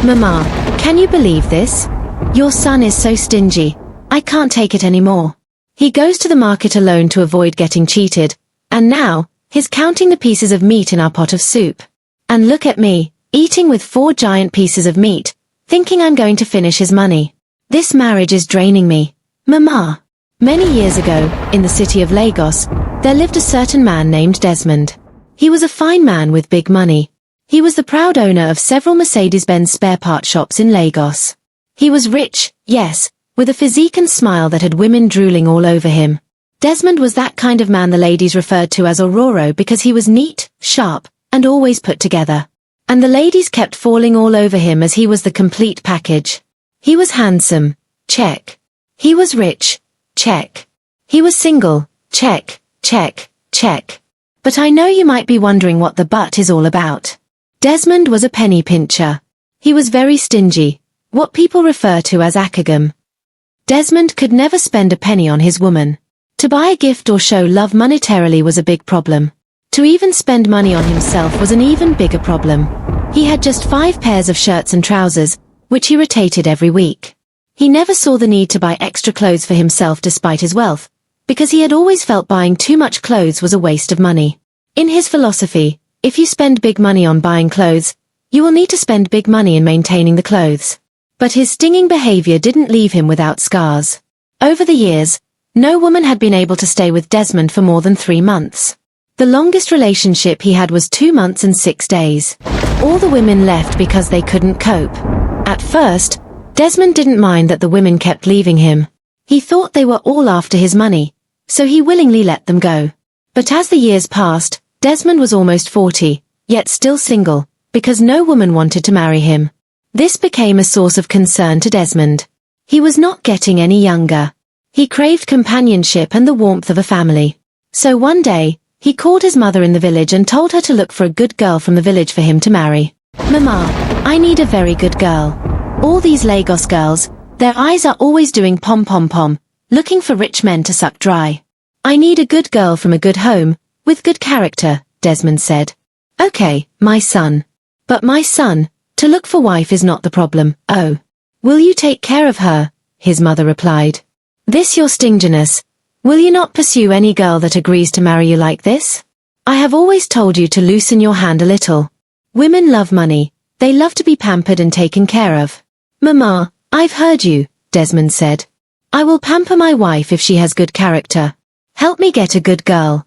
Mama, can you believe this? Your son is so stingy. I can't take it anymore. He goes to the market alone to avoid getting cheated, and now, he's counting the pieces of meat in our pot of soup. And look at me, eating with 4 giant pieces of meat, thinking I'm going to finish his money. This marriage is draining me. Mama. Many years ago, in the city of Lagos, there lived a certain man named Desmond. He was a fine man with big money. He was the proud owner of several Mercedes-Benz spare part shops in Lagos. He was rich, yes, with a physique and smile that had women drooling all over him. Desmond was that kind of man the ladies referred to as Ororo because he was neat, sharp, and always put together. And the ladies kept falling all over him as he was the complete package. He was handsome, check. He was rich, check. He was single, check, check, check. But I know you might be wondering what the but is all about. Desmond was a penny pincher. He was very stingy, what people refer to as akagam. Desmond could never spend a penny on his woman. To buy a gift or show love monetarily was a big problem. To even spend money on himself was an even bigger problem. He had just 5 pairs of shirts and trousers, which he rotated every week. He never saw the need to buy extra clothes for himself despite his wealth, because he had always felt buying too much clothes was a waste of money. In his philosophy, if you spend big money on buying clothes, you will need to spend big money in maintaining the clothes. But his stinging behavior didn't leave him without scars. Over the years, no woman had been able to stay with Desmond for more than 3 months. The longest relationship he had was 2 months and 6 days. All the women left because they couldn't cope. At first, Desmond didn't mind that the women kept leaving him. He thought they were all after his money, so he willingly let them go. But as the years passed, Desmond was almost 40, yet still single, because no woman wanted to marry him. This became a source of concern to Desmond. He was not getting any younger. He craved companionship and the warmth of a family. So one day, he called his mother in the village and told her to look for a good girl from the village for him to marry. Mama, I need a very good girl. All these Lagos girls, their eyes are always doing pom-pom-pom, looking for rich men to suck dry. I need a good girl from a good home, with good character, Desmond said. Okay, my son. But my son, to look for wife is not the problem, oh. Will you take care of her? His mother replied. This your stinginess. Will you not pursue any girl that agrees to marry you like this? I have always told you to loosen your hand a little. Women love money, they love to be pampered and taken care of. Mama, I've heard you, Desmond said. I will pamper my wife if she has good character. Help me get a good girl.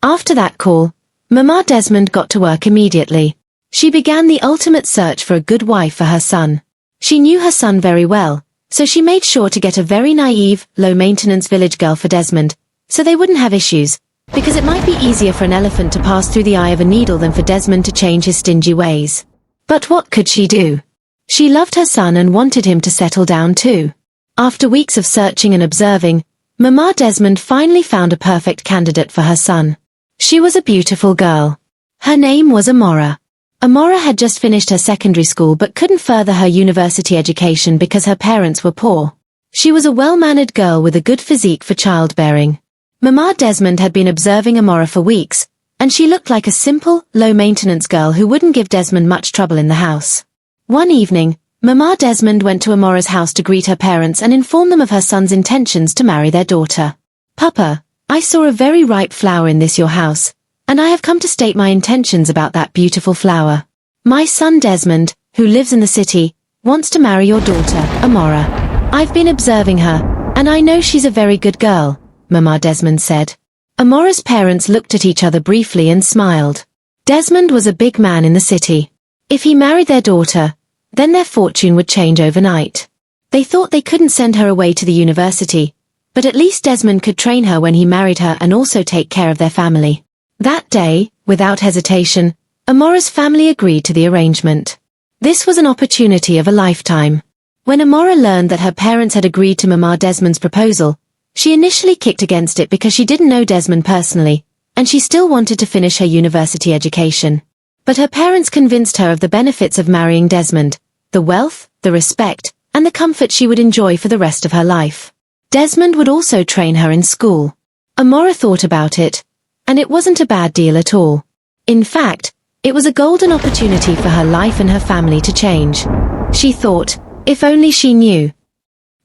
After that call, Mama Desmond got to work immediately. She began the ultimate search for a good wife for her son. She knew her son very well, so she made sure to get a very naive, low-maintenance village girl for Desmond, so they wouldn't have issues, because it might be easier for an elephant to pass through the eye of a needle than for Desmond to change his stingy ways. But what could she do? She loved her son and wanted him to settle down too. After weeks of searching and observing, Mama Desmond finally found a perfect candidate for her son. She was a beautiful girl. Her name was Amora. Amora had just finished her secondary school but couldn't further her university education because her parents were poor. She was a well-mannered girl with a good physique for childbearing. Mama Desmond had been observing Amora for weeks, and she looked like a simple, low-maintenance girl who wouldn't give Desmond much trouble in the house. One evening, Mama Desmond went to Amora's house to greet her parents and inform them of her son's intentions to marry their daughter. Papa, I saw a very ripe flower in this your house, and I have come to state my intentions about that beautiful flower. My son Desmond, who lives in the city, wants to marry your daughter, Amora. I've been observing her, and I know she's a very good girl, Mama Desmond said. Amora's parents looked at each other briefly and smiled. Desmond was a big man in the city. If he married their daughter, then their fortune would change overnight. They thought they couldn't send her away to the university, but at least Desmond could train her when he married her and also take care of their family. That day, without hesitation, Amora's family agreed to the arrangement. This was an opportunity of a lifetime. When Amora learned that her parents had agreed to Mama Desmond's proposal, she initially kicked against it because she didn't know Desmond personally, and she still wanted to finish her university education. But her parents convinced her of the benefits of marrying Desmond, the wealth, the respect, and the comfort she would enjoy for the rest of her life. Desmond would also train her in school. Amora thought about it, and it wasn't a bad deal at all. In fact, It was a golden opportunity for her life and her family to change. She thought, if only she knew.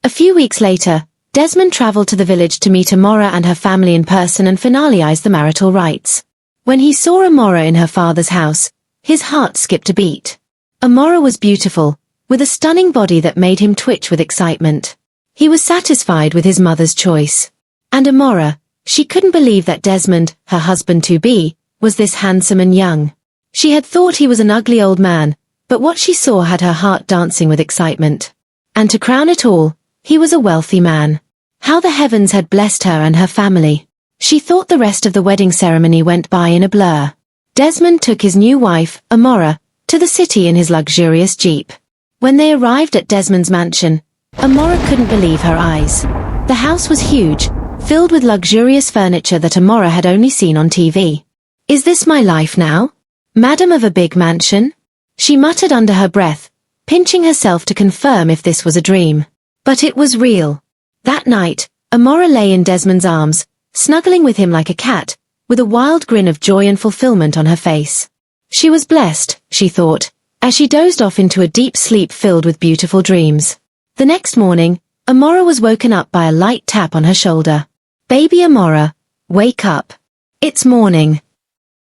A few weeks later, Desmond traveled to the village to meet Amora and her family in person and finalize the marital rites. When he saw Amora in her father's house, his heart skipped a beat. Amora was beautiful, with a stunning body that made him twitch with excitement. He was satisfied with his mother's choice. And Amora, she couldn't believe that Desmond, her husband-to-be, was this handsome and young. She had thought he was an ugly old man, but what she saw had her heart dancing with excitement. And to crown it all, he was a wealthy man. How the heavens had blessed her and her family. She thought the rest of the wedding ceremony went by in a blur. Desmond took his new wife, Amora, to the city in his luxurious jeep. When they arrived at Desmond's mansion, Amora couldn't believe her eyes. The house was huge, filled with luxurious furniture that Amora had only seen on TV. Is this my life now? Madam of a big mansion? She muttered under her breath, pinching herself to confirm if this was a dream. But it was real. That night, Amora lay in Desmond's arms, snuggling with him like a cat, with a wild grin of joy and fulfillment on her face. She was blessed, she thought, as she dozed off into a deep sleep filled with beautiful dreams. The next morning, Amora was woken up by a light tap on her shoulder. Baby Amora, wake up. It's morning.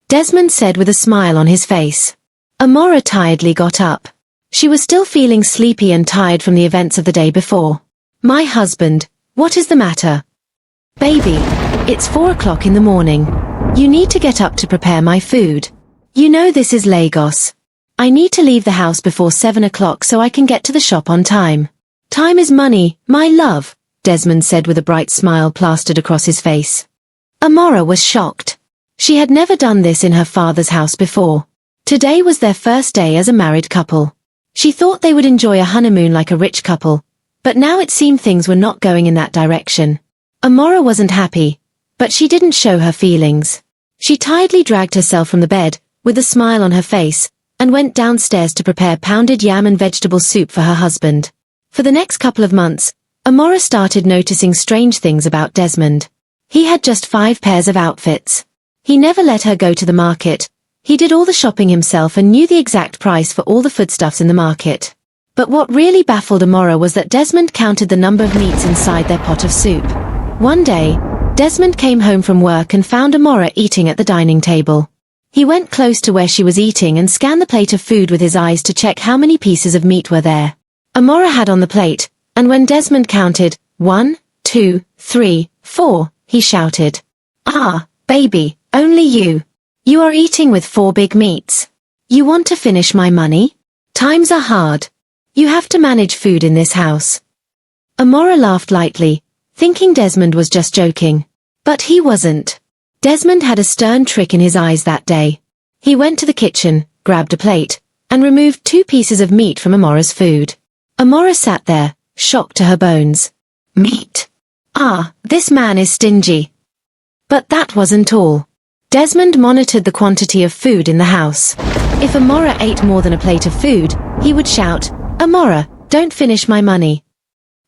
Desmond said with a smile on his face. Amora tiredly got up. She was still feeling sleepy and tired from the events of the day before. My husband, what is the matter? Baby, it's 4 o'clock in the morning. You need to get up to prepare my food. You know this is Lagos. I need to leave the house before 7 o'clock so I can get to the shop on time. Time is money, my love, Desmond said with a bright smile plastered across his face. Amora was shocked. She had never done this in her father's house before. Today was their first day as a married couple. She thought they would enjoy a honeymoon like a rich couple, but now it seemed things were not going in that direction. Amora wasn't happy, but she didn't show her feelings. She tiredly dragged herself from the bed, with a smile on her face, and went downstairs to prepare pounded yam and vegetable soup for her husband. For the next couple of months, Amora started noticing strange things about Desmond. He had just 5 pairs of outfits. He never let her go to the market. He did all the shopping himself and knew the exact price for all the foodstuffs in the market. But what really baffled Amora was that Desmond counted the number of meats inside their pot of soup. One day, Desmond came home from work and found Amora eating at the dining table. He went close to where she was eating and scanned the plate of food with his eyes to check how many pieces of meat were there. Amora had on the plate, and when Desmond counted, 1, 2, 3, 4, he shouted, "Ah, baby, only you. You are eating with 4 big meats. You want to finish my money? Times are hard. You have to manage food in this house." Amora laughed lightly, thinking Desmond was just joking. But he wasn't. Desmond had a stern trick in his eyes that day. He went to the kitchen, grabbed a plate, and removed 2 pieces of meat from Amora's food. Amora sat there, shocked to her bones. Meat. Ah, this man is stingy. But that wasn't all. Desmond monitored the quantity of food in the house. If Amora ate more than a plate of food, he would shout, "Amora, don't finish my money."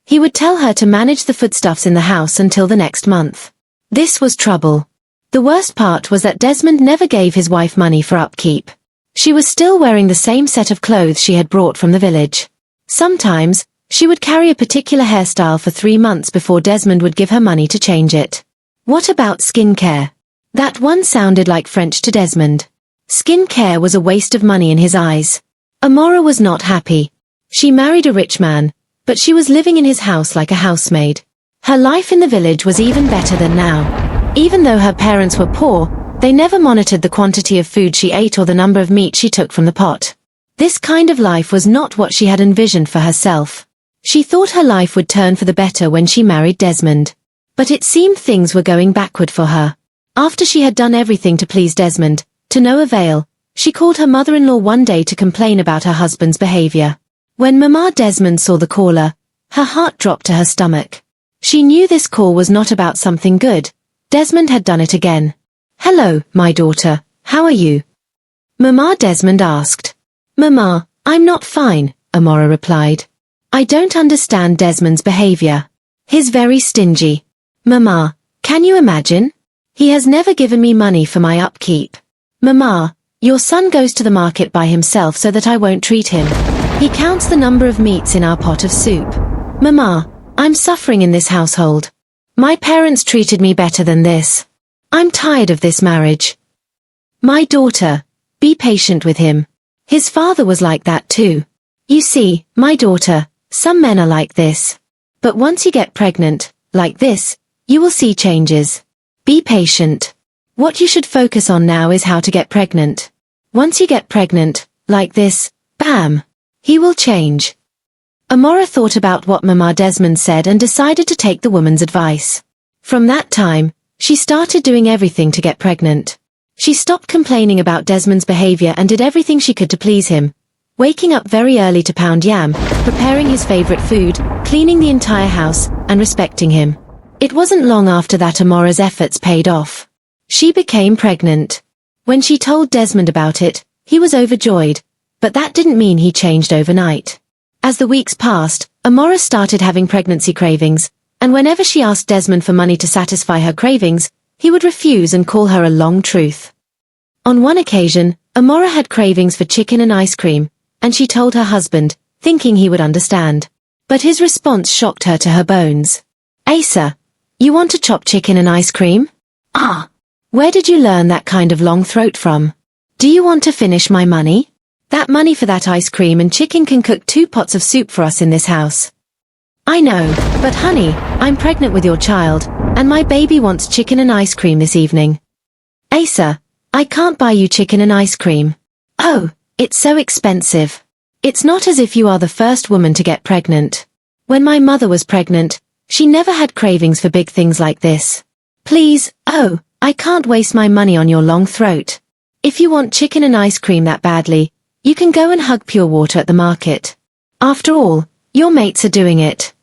He would tell her to manage the foodstuffs in the house until the next month. This was trouble. The worst part was that Desmond never gave his wife money for upkeep. She was still wearing the same set of clothes she had brought from the village. Sometimes, she would carry a particular hairstyle for 3 months before Desmond would give her money to change it. What about skincare? That one sounded like French to Desmond. Skincare was a waste of money in his eyes. Amora was not happy. She married a rich man, but she was living in his house like a housemaid. Her life in the village was even better than now. Even though her parents were poor, they never monitored the quantity of food she ate or the number of meat she took from the pot. This kind of life was not what she had envisioned for herself. She thought her life would turn for the better when she married Desmond. But it seemed things were going backward for her. After she had done everything to please Desmond, to no avail, she called her mother-in-law one day to complain about her husband's behavior. When Mama Desmond saw the caller, her heart dropped to her stomach. She knew this call was not about something good. Desmond had done it again. "Hello, my daughter, how are you?" Mama Desmond asked. "Mama, I'm not fine," Amora replied. "I don't understand Desmond's behavior. He's very stingy. Mama, can you imagine? He has never given me money for my upkeep. Mama, Your son goes to the market by himself so that I won't treat him. He counts the number of meats in our pot of soup. Mama, I'm suffering in this household. My parents treated me better than this. I'm tired of this marriage. My daughter, be patient with him. His father was like that too. You see, my daughter, some men are like this. But once you get pregnant, like this, you will see changes. Be patient. What you should focus on now is how to get pregnant. Once you get pregnant, like this, bam, he will change. Amora thought about what Mama Desmond said and decided to take the woman's advice. From that time, she started doing everything to get pregnant. She stopped complaining about Desmond's behavior and did everything she could to please him. Waking up very early to pound yam, preparing his favorite food, cleaning the entire house, and respecting him. It wasn't long after that Amora's efforts paid off. She became pregnant. When she told Desmond about it, he was overjoyed, but that didn't mean he changed overnight. As the weeks passed, Amora started having pregnancy cravings, and whenever she asked Desmond for money to satisfy her cravings, he would refuse and call her a long truth. On one occasion, Amora had cravings for chicken and ice cream, and she told her husband, thinking he would understand. But his response shocked her to her bones. Asa, you want to chop chicken and ice cream? Ah! Where did you learn that kind of long throat from? Do you want to finish my money? That money for that ice cream and chicken can cook 2 pots of soup for us in this house. I know, but honey, I'm pregnant with your child, and my baby wants chicken and ice cream this evening. Asa, I can't buy you chicken and ice cream. Oh, it's so expensive. It's not as if you are the first woman to get pregnant. When my mother was pregnant, she never had cravings for big things like this. Please, oh, I can't waste my money on your long throat. If you want chicken and ice cream that badly, you can go and hug Pure Water at the market. After all, your mates are doing it.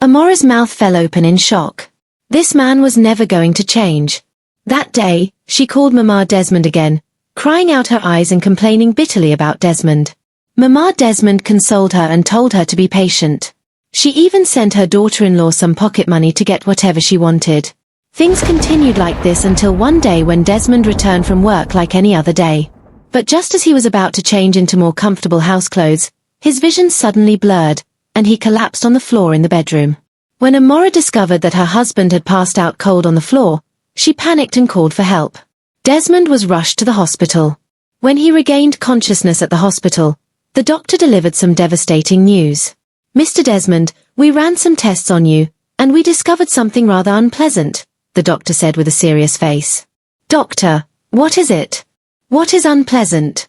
Amora's mouth fell open in shock. This man was never going to change. That day, she called Mama Desmond again, crying out her eyes and complaining bitterly about Desmond. Mama Desmond consoled her and told her to be patient. She even sent her daughter-in-law some pocket money to get whatever she wanted. Things continued like this until one day when Desmond returned from work like any other day. But just as he was about to change into more comfortable house clothes, his vision suddenly blurred, and he collapsed on the floor in the bedroom. When Amora discovered that her husband had passed out cold on the floor, she panicked and called for help. Desmond was rushed to the hospital. When he regained consciousness at the hospital, the doctor delivered some devastating news. Mr. Desmond, we ran some tests on you, and we discovered something rather unpleasant, the doctor said with a serious face. Doctor, what is it? What is unpleasant?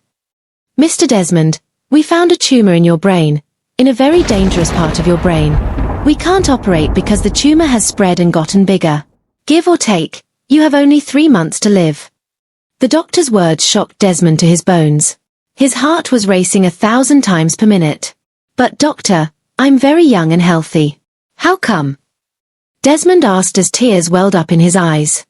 Mr. Desmond, we found a tumor in your brain, in a very dangerous part of your brain. We can't operate because the tumor has spread and gotten bigger. Give or take, you have only 3 months to live. The doctor's words shocked Desmond to his bones. His heart was racing 1,000 times per minute. But doctor, I'm very young and healthy. How come? Desmond asked as tears welled up in his eyes.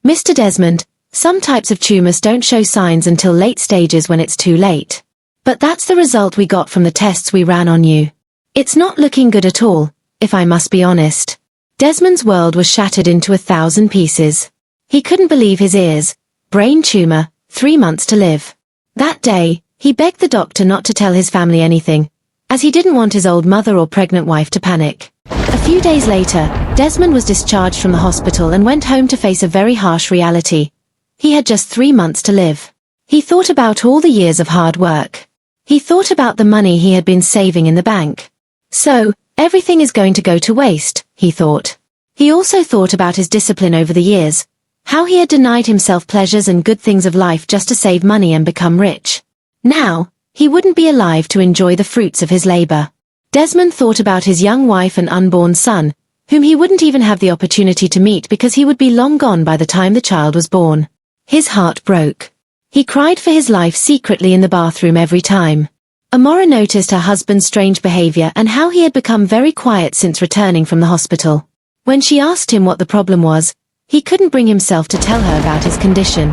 Mr. Desmond, some types of tumors don't show signs until late stages when it's too late. But that's the result we got from the tests we ran on you. It's not looking good at all, if I must be honest. Desmond's world was shattered into 1,000 pieces. He couldn't believe his ears. Brain tumor, 3 months to live. That day, he begged the doctor not to tell his family anything, as he didn't want his old mother or pregnant wife to panic. A few days later, Desmond was discharged from the hospital and went home to face a very harsh reality. He had just 3 months to live. He thought about all the years of hard work. He thought about the money he had been saving in the bank. So, everything is going to go to waste, he thought. He also thought about his discipline over the years, how he had denied himself pleasures and good things of life just to save money and become rich. Now, he wouldn't be alive to enjoy the fruits of his labor. Desmond thought about his young wife and unborn son, whom he wouldn't even have the opportunity to meet because he would be long gone by the time the child was born. His heart broke. He cried for his life secretly in the bathroom every time. Amora noticed her husband's strange behavior and how he had become very quiet since returning from the hospital. When she asked him what the problem was, he couldn't bring himself to tell her about his condition.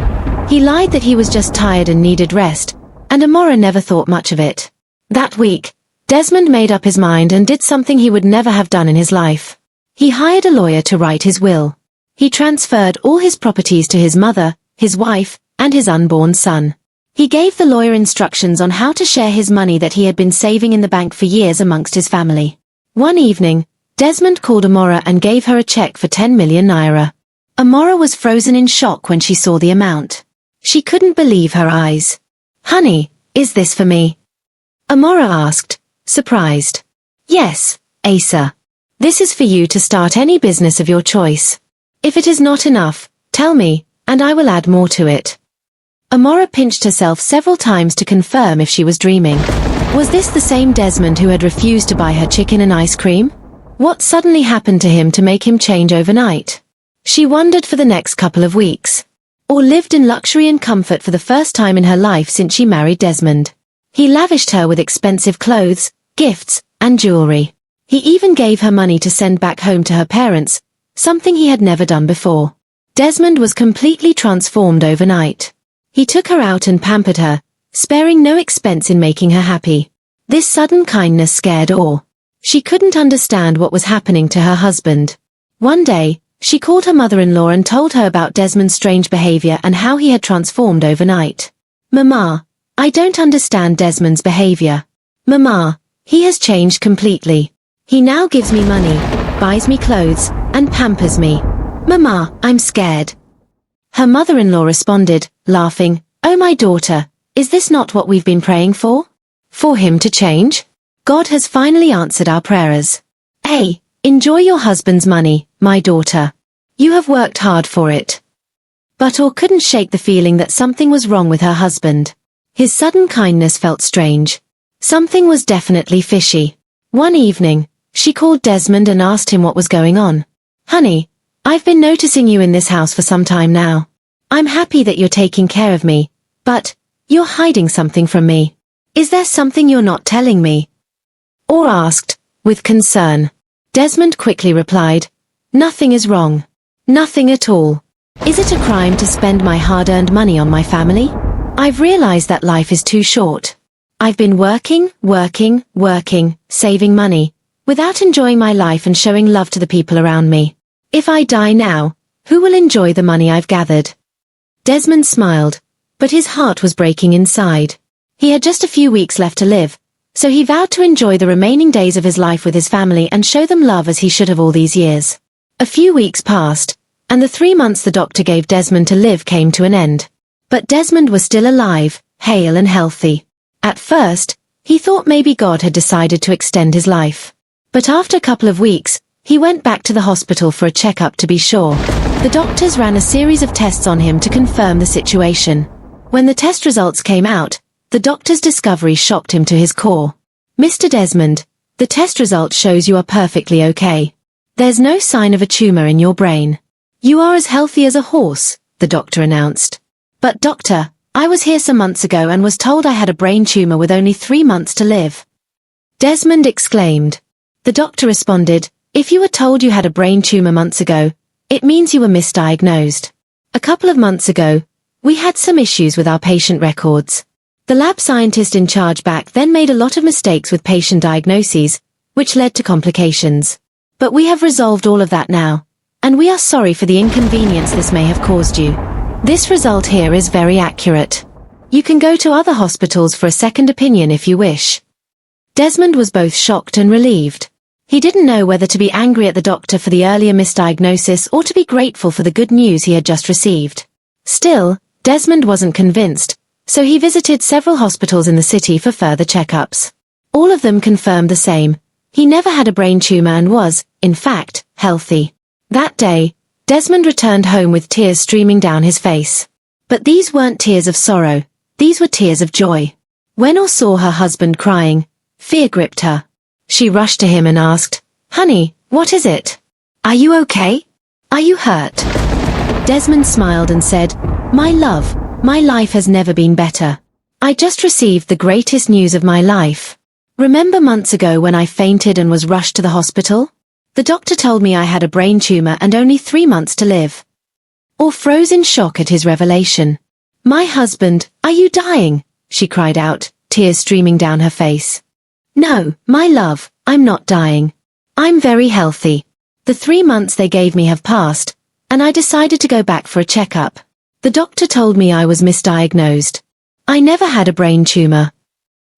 He lied that he was just tired and needed rest, and Amora never thought much of it. That week, Desmond made up his mind and did something he would never have done in his life. He hired a lawyer to write his will. He transferred all his properties to his mother, his wife, and his unborn son. He gave the lawyer instructions on how to share his money that he had been saving in the bank for years amongst his family. One evening, Desmond called Amora and gave her a check for 10 million naira. Amora was frozen in shock when she saw the amount. She couldn't believe her eyes. "Honey, is this for me?" Amora asked, surprised. "Yes, Asa. This is for you to start any business of your choice. If it is not enough, tell me, and I will add more to it." Amora pinched herself several times to confirm if she was dreaming. Was this the same Desmond who had refused to buy her chicken and ice cream? What suddenly happened to him to make him change overnight? She wondered for the next couple of weeks. Or lived in luxury and comfort for the first time in her life since she married Desmond. He lavished her with expensive clothes, gifts, and jewelry. He even gave her money to send back home to her parents, something he had never done before. Desmond was completely transformed overnight. He took her out and pampered her, sparing no expense in making her happy. This sudden kindness scared her. She couldn't understand what was happening to her husband. One day, she called her mother-in-law and told her about Desmond's strange behavior and how he had transformed overnight. "Mama, I don't understand Desmond's behavior. Mama, he has changed completely. He now gives me money, buys me clothes, and pampers me. Mama, I'm scared." Her mother-in-law responded, laughing, "Oh my daughter, is this not what we've been praying for? For him to change? God has finally answered our prayers. Hey, enjoy your husband's money, my daughter. You have worked hard for it." But Or couldn't shake the feeling that something was wrong with her husband. His sudden kindness felt strange. Something was definitely fishy. One evening, she called Desmond and asked him what was going on. "Honey, I've been noticing you in this house for some time now. I'm happy that you're taking care of me, but you're hiding something from me. Is there something you're not telling me?" Or asked, with concern. Desmond quickly replied, "Nothing is wrong. Nothing at all. Is it a crime to spend my hard-earned money on my family? I've realized that life is too short. I've been working, saving money, without enjoying my life and showing love to the people around me. If I die now, who will enjoy the money I've gathered?" Desmond smiled, but his heart was breaking inside. He had just a few weeks left to live, so he vowed to enjoy the remaining days of his life with his family and show them love as he should have all these years. A few weeks passed, and the 3 months the doctor gave Desmond to live came to an end. But Desmond was still alive, hale and healthy. At first, he thought maybe God had decided to extend his life. But after a couple of weeks, he went back to the hospital for a checkup to be sure. The doctors ran a series of tests on him to confirm the situation. When the test results came out, the doctor's discovery shocked him to his core. "Mr. Desmond, the test result shows you are perfectly okay. There's no sign of a tumor in your brain. You are as healthy as a horse," the doctor announced. "But doctor, I was here some months ago and was told I had a brain tumor with only 3 months to live." Desmond exclaimed. The doctor responded, "If you were told you had a brain tumor months ago, it means you were misdiagnosed. A couple of months ago, we had some issues with our patient records. The lab scientist in charge back then made a lot of mistakes with patient diagnoses, which led to complications. But we have resolved all of that now, and we are sorry for the inconvenience this may have caused you. This result here is very accurate. You can go to other hospitals for a second opinion if you wish." Desmond was both shocked and relieved. He didn't know whether to be angry at the doctor for the earlier misdiagnosis or to be grateful for the good news he had just received. Still, Desmond wasn't convinced, so he visited several hospitals in the city for further checkups. All of them confirmed the same. He never had a brain tumor and was, in fact, healthy. That day, Desmond returned home with tears streaming down his face. But these weren't tears of sorrow, these were tears of joy. When Or saw her husband crying, fear gripped her. She rushed to him and asked, "Honey, what is it? Are you okay? Are you hurt?" Desmond smiled and said, "My love, my life has never been better. I just received the greatest news of my life. Remember months ago when I fainted and was rushed to the hospital? The doctor told me I had a brain tumor and only 3 months to live." Or froze in shock at his revelation. "My husband, are you dying?" she cried out, tears streaming down her face. "No, my love, I'm not dying. I'm very healthy. The 3 months they gave me have passed, and I decided to go back for a checkup. The doctor told me I was misdiagnosed. I never had a brain tumor.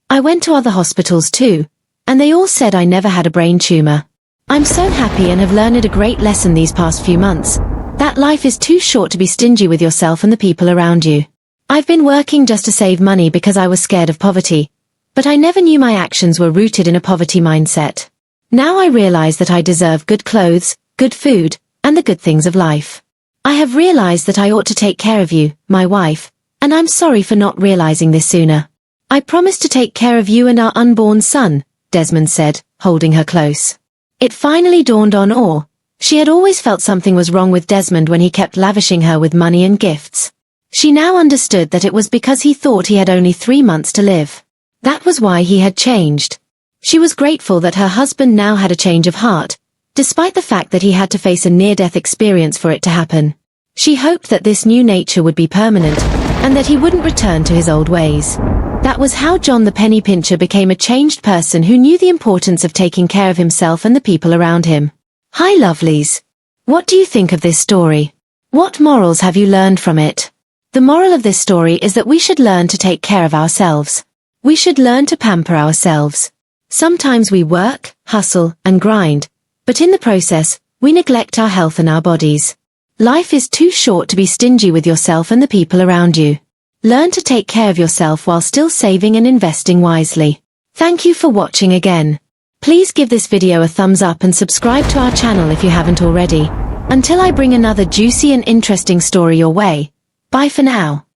I went to other hospitals too, and they all said I never had a brain tumor. I'm so happy and have learned a great lesson these past few months, that life is too short to be stingy with yourself and the people around you. I've been working just to save money because I was scared of poverty, but I never knew my actions were rooted in a poverty mindset. Now I realize that I deserve good clothes, good food, and the good things of life. I have realized that I ought to take care of you, my wife, and I'm sorry for not realizing this sooner. I promise to take care of you and our unborn son, Desmond said, holding her close. It finally dawned on Or. She had always felt something was wrong with Desmond when he kept lavishing her with money and gifts. She now understood that it was because he thought he had only 3 months to live. That was why he had changed. She was grateful that her husband now had a change of heart, despite the fact that he had to face a near-death experience for it to happen. She hoped that this new nature would be permanent, and that he wouldn't return to his old ways. That was how John the Penny Pincher became a changed person who knew the importance of taking care of himself and the people around him. Hi lovelies! What do you think of this story? What morals have you learned from it? The moral of this story is that we should learn to take care of ourselves. We should learn to pamper ourselves. Sometimes we work, hustle, and grind, but in the process, we neglect our health and our bodies. Life is too short to be stingy with yourself and the people around you. Learn to take care of yourself while still saving and investing wisely. Thank you for watching again. Please give this video a thumbs up and subscribe to our channel if you haven't already. Until I bring another juicy and interesting story your way. Bye for now.